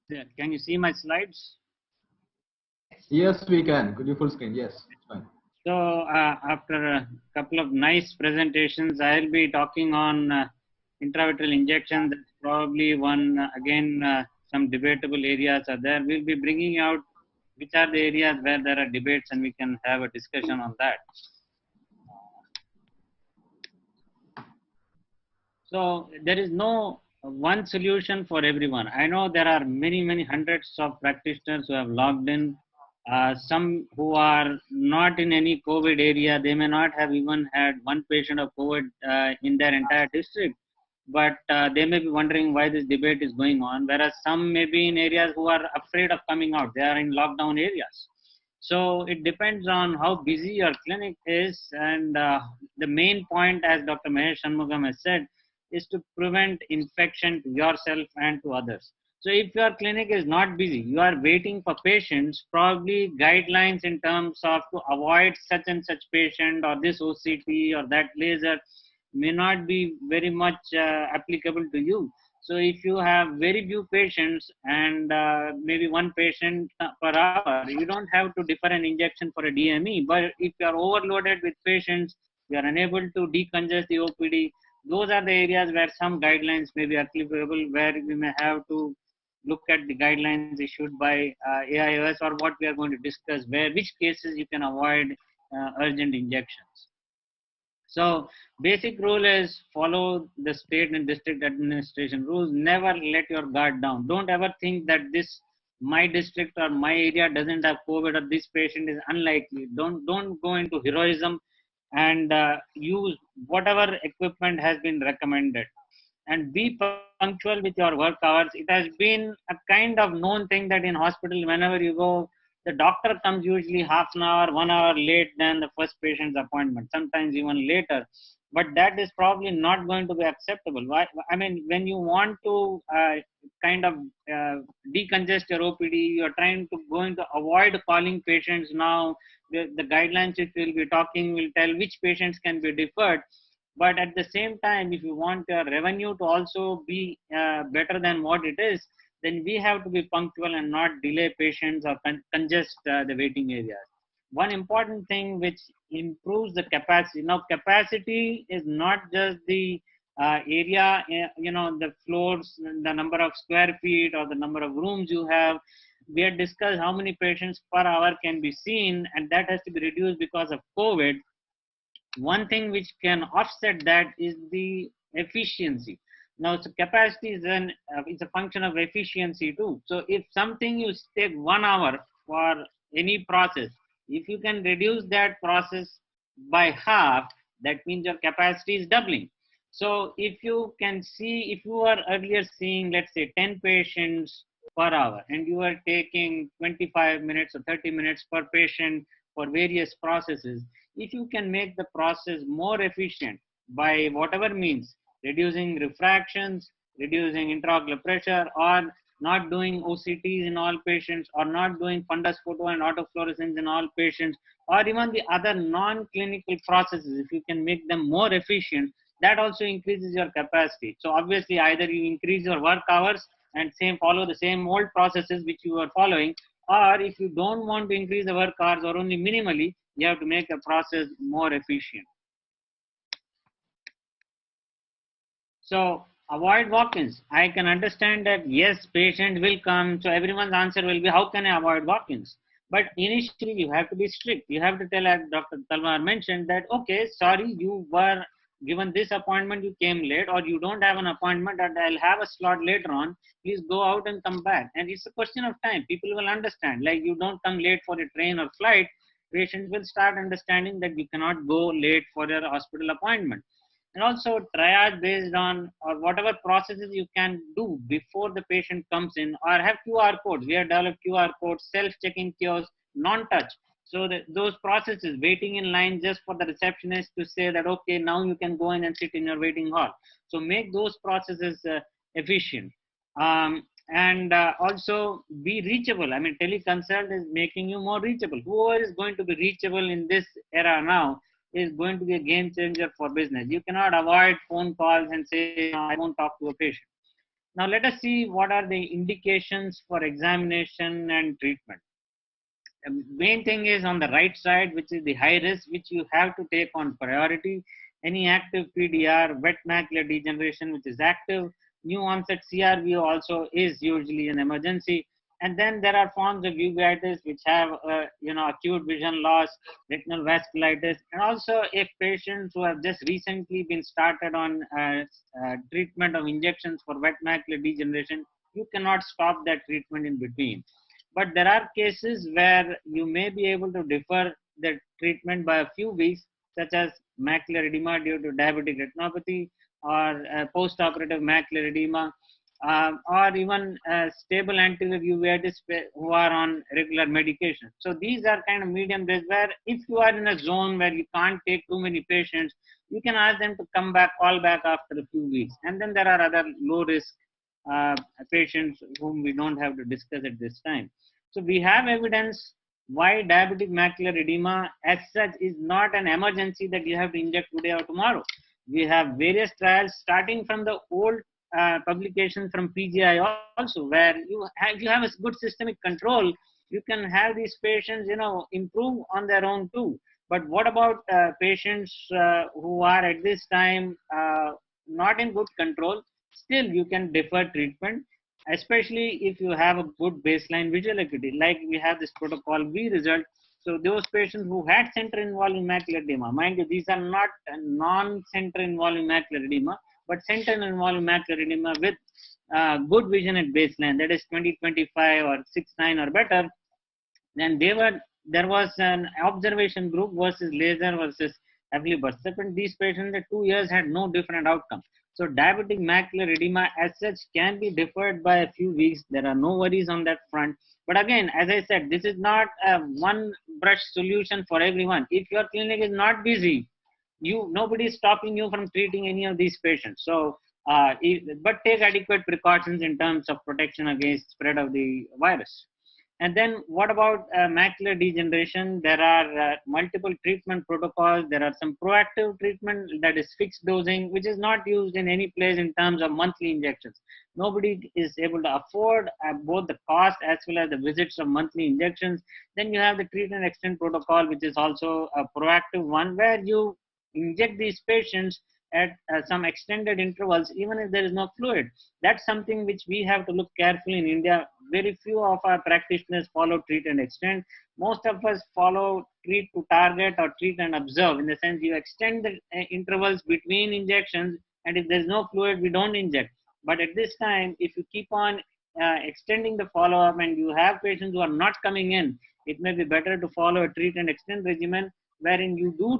Yeah, can you see my slides? Yes, we can. Could you full screen? Yes, it's fine. So after a couple of nice presentations, I'll be talking on intravitreal injection. That's probably one, again, some debatable areas are there. We'll be bringing out which are the areas where there are debates and we can have a discussion on that. So there is no one solution for everyone. I know there are many hundreds of practitioners who have logged in. Some who are not in any COVID area, they may not have even had one patient of COVID in their entire district, but they may be wondering why this debate is going on. Whereas some may be in areas who are afraid of coming out. They are in lockdown areas. So it depends on how busy your clinic is, and the main point, as Dr. Mahesh Shanmugam has said, is to prevent infection to yourself and to others. So if your clinic is not busy, you are waiting for patients, probably guidelines in terms of to avoid such and such patient or this OCT or that laser may not be very much applicable to you. So if you have very few patients and maybe one patient per hour, you don't have to defer an injection for a DME. But if you are overloaded with patients, you are unable to decongest the OPD. Those are the areas where some guidelines may be applicable, where we may have to look at the guidelines issued by AIOS, or what we are going to discuss, where which cases you can avoid urgent injections. So basic rule is follow the state and district administration rules. Never let your guard down. Don't ever think that this my district or my area doesn't have COVID or this patient is unlikely. Don't go into heroism and use whatever equipment has been recommended. And be punctual with your work hours. It has been a kind of known thing that in hospital, whenever you go, the doctor comes usually half an hour, 1 hour late than the first patient's appointment, sometimes even later. But that is probably not going to be acceptable. Why? I mean, when you want to kind of decongest your OPD, you're trying to going to avoid calling patients now. The guidelines which we'll be talking will tell which patients can be deferred. But at the same time, if you want your revenue to also be better than what it is, then we have to be punctual and not delay patients or congest the waiting areas. One important thing which improves the capacity. Now, capacity is not just the area, the floors, the number of square feet or the number of rooms you have. We had discussed how many patients per hour can be seen, and that has to be reduced because of COVID. One thing which can offset that is the efficiency. Now, so capacity is it's a function of efficiency too. So if something you take 1 hour for any process, if you can reduce that process by half, that means your capacity is doubling. So if you can see, if you are earlier seeing, let's say 10 patients per hour, and you are taking 25 minutes or 30 minutes per patient for various processes, if you can make the process more efficient by whatever means, reducing refractions, reducing intraocular pressure, or not doing OCTs in all patients, or not doing fundus photo and autofluorescence in all patients, or even the other non-clinical processes, if you can make them more efficient, that also increases your capacity. So obviously, either you increase your work hours and follow the same old processes which you are following, or if you don't want to increase the work hours or only minimally, you have to make the process more efficient. So avoid walk-ins. I can understand that yes, patients will come, so everyone's answer will be, how can I avoid walk-ins? But initially you have to be strict. You have to tell, as Dr. Talwar mentioned, that okay, sorry, you were given this appointment, you came late, or you don't have an appointment and I'll have a slot later on, please go out and come back. And it's a question of time. People will understand. Like, you don't come late for a train or flight, patients will start understanding that you cannot go late for your hospital appointment. And also triage based on or whatever processes you can do before the patient comes in, or have QR codes. We have developed QR codes, self-checking kiosks, non-touch. So that those processes, waiting in line just for the receptionist to say that, okay, now you can go in and sit in your waiting hall. So make those processes efficient. And also be reachable. I mean, teleconsult is making you more reachable. Whoever is going to be reachable in this era now is going to be a game changer for business. You cannot avoid phone calls and say, no, I won't talk to a patient. Now let us see what are the indications for examination and treatment. The main thing is on the right side, which is the high risk, which you have to take on priority. Any active PDR, wet macular degeneration, which is active, new onset CRVO also is usually an emergency. And then there are forms of uveitis which have, acute vision loss, retinal vasculitis, and also if patients who have just recently been started on treatment of injections for wet macular degeneration, you cannot stop that treatment in between. But there are cases where you may be able to defer the treatment by a few weeks, such as macular edema due to diabetic retinopathy or post-operative macular edema, or even stable anterior uveitis who are on regular medication. So these are kind of medium risk where if you are in a zone where you can't take too many patients, you can ask them to come back, call back after a few weeks. And then there are other low risk uh, patients whom we don't have to discuss at this time. So we have evidence why diabetic macular edema as such is not an emergency that you have to inject today or tomorrow. We have various trials starting from the old publications from PGI also, where you have a good systemic control, you can have these patients, improve on their own too. But what about patients who are at this time not in good control? Still, you can defer treatment, especially if you have a good baseline visual acuity. Like we have this protocol V result. So those patients who had center involving macular edema, mind you, these are not non-center involving macular edema, but center involving macular edema with good vision at baseline, that is 20/25 or 6/9 or better. Then there was an observation group versus laser versus aflibercept, and these patients at 2 years had no different outcome. So diabetic macular edema as such can be deferred by a few weeks. There are no worries on that front. But again, as I said, this is not a one brush solution for everyone. If your clinic is not busy, nobody is stopping you from treating any of these patients. So but take adequate precautions in terms of protection against spread of the virus. And then what about macular degeneration? There are multiple treatment protocols. There are some proactive treatment, that is fixed dosing, which is not used in any place in terms of monthly injections. Nobody is able to afford both the cost as well as the visits of monthly injections. Then you have the treat and extend protocol, which is also a proactive one where you inject these patients at some extended intervals, even if there is no fluid. That's something which we have to look carefully in India. Very few of our practitioners follow treat and extend. Most of us follow treat to target or treat and observe, in the sense you extend the intervals between injections, and if there's no fluid, we don't inject. But at this time, if you keep on extending the follow-up and you have patients who are not coming in, it may be better to follow a treat and extend regimen wherein you do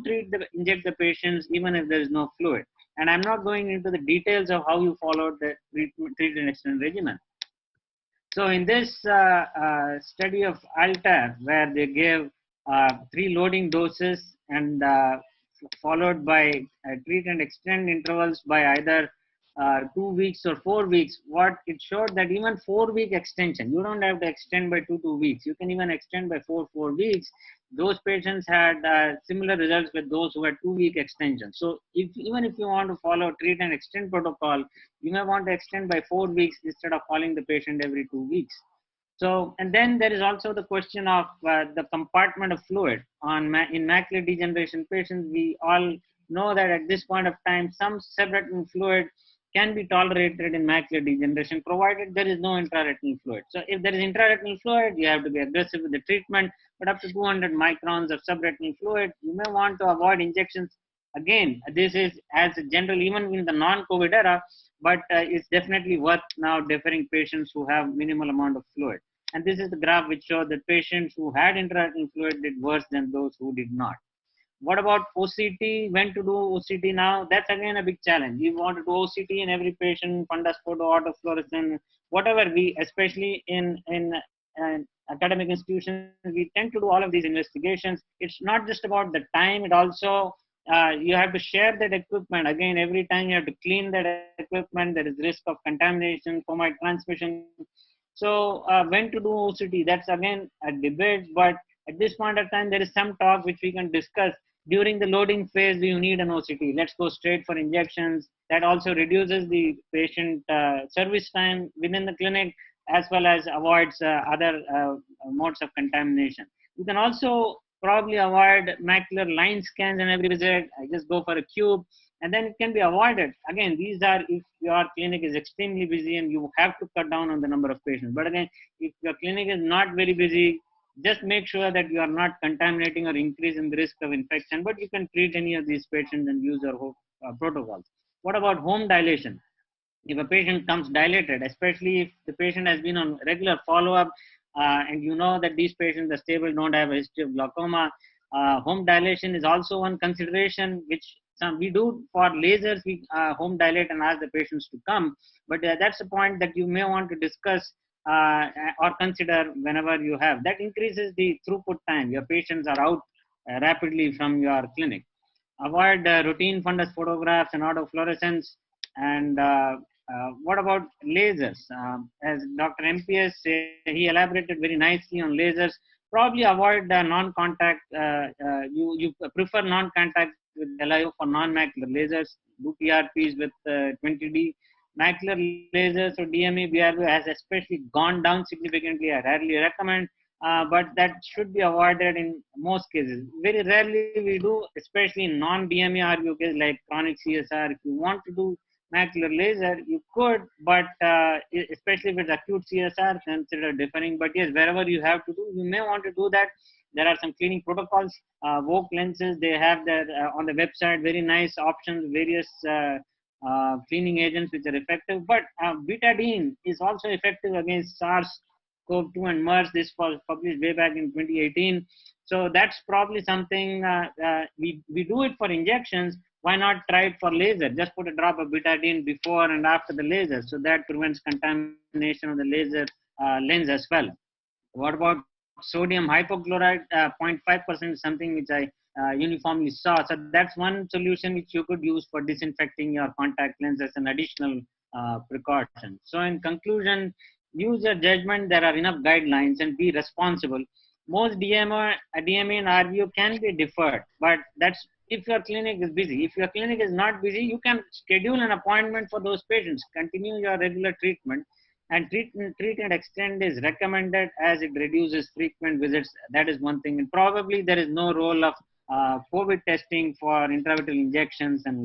inject the patients even if there is no fluid. And I'm not going into the details of how you followed the treat and extend regimen. So in this study of Altair, where they gave 3 loading doses and followed by treat and extend intervals by either 2 weeks or 4 weeks, what it showed that even 4 week extension, you don't have to extend by 2 weeks. You can even extend by 4 weeks. Those patients had similar results with those who had 2 week extension. So even if you want to follow treat and extend protocol, you may want to extend by 4 weeks instead of calling the patient every 2 weeks. So, and then there is also the question of the compartment of fluid in macular degeneration patients. We all know that at this point of time, some subretinal fluid can be tolerated in macular degeneration, provided there is no intraretinal fluid. So if there is intraretinal fluid, you have to be aggressive with the treatment, but up to 200 microns of subretinal fluid, you may want to avoid injections. Again, this is as a general, even in the non-COVID era, but it's definitely worth now deferring patients who have minimal amount of fluid. And this is the graph which showed that patients who had intraretinal fluid did worse than those who did not. What about OCT? When to do OCT now? That's again a big challenge. You want to do OCT in every patient, fundus photo, autofluorescence, whatever especially in academic institutions, we tend to do all of these investigations. It's not just about the time, it also, you have to share that equipment. Again, every time you have to clean that equipment, there is risk of contamination, fomite transmission. So when to do OCT, that's again a debate, but at this point of time, there is some talk which we can discuss during the loading phase, do you need an OCT? Let's go straight for injections. That also reduces the patient service time within the clinic, as well as avoids other modes of contamination. You can also probably avoid macular line scans and every visit. I just go for a cube, and then it can be avoided. Again, these are if your clinic is extremely busy and you have to cut down on the number of patients. But again, if your clinic is not very busy, just make sure that you are not contaminating or increasing the risk of infection, but you can treat any of these patients and use your protocols. What about home dilation? If a patient comes dilated, especially if the patient has been on regular follow-up and you know that these patients are stable, don't have a history of glaucoma, home dilation is also one consideration which we do for lasers. We home dilate and ask the patients to come, but that's a point that you may want to discuss or consider whenever you have. That increases the throughput time. Your patients are out rapidly from your clinic. Avoid routine fundus photographs and autofluorescence. And what about lasers? As Dr. MPS, he elaborated very nicely on lasers. Probably avoid non-contact. You prefer non-contact with LIO for non-macular lasers. Do PRPs with 20D. Macular lasers or DME, BRB has especially gone down significantly. I rarely recommend, but that should be avoided in most cases. Very rarely we do, especially in non-DME RVO cases like chronic CSR. If you want to do macular laser, you could, but especially if it's acute CSR, consider deferring. But yes, wherever you have to do, you may want to do that. There are some cleaning protocols. Vogue lenses, they have their on the website very nice options, various cleaning agents which are effective. But betadine is also effective against SARS-CoV-2 and MERS. This was published way back in 2018. So that's probably something we do it for injections. Why not try it for laser? Just put a drop of betadine before and after the laser, so that prevents contamination of the laser lens as well. What about sodium hypochlorite? 0.5% is something which I uniformly saw. So that's one solution which you could use for disinfecting your contact lens as an additional precaution. So in conclusion, use your judgment. There are enough guidelines and be responsible. Most DMA and RVO can be deferred, but that's if your clinic is busy. If your clinic is not busy, you can schedule an appointment for those patients. Continue your regular treatment, and treat and extend is recommended as it reduces frequent visits. That is one thing. And probably there is no role of COVID testing for intravitreal injections and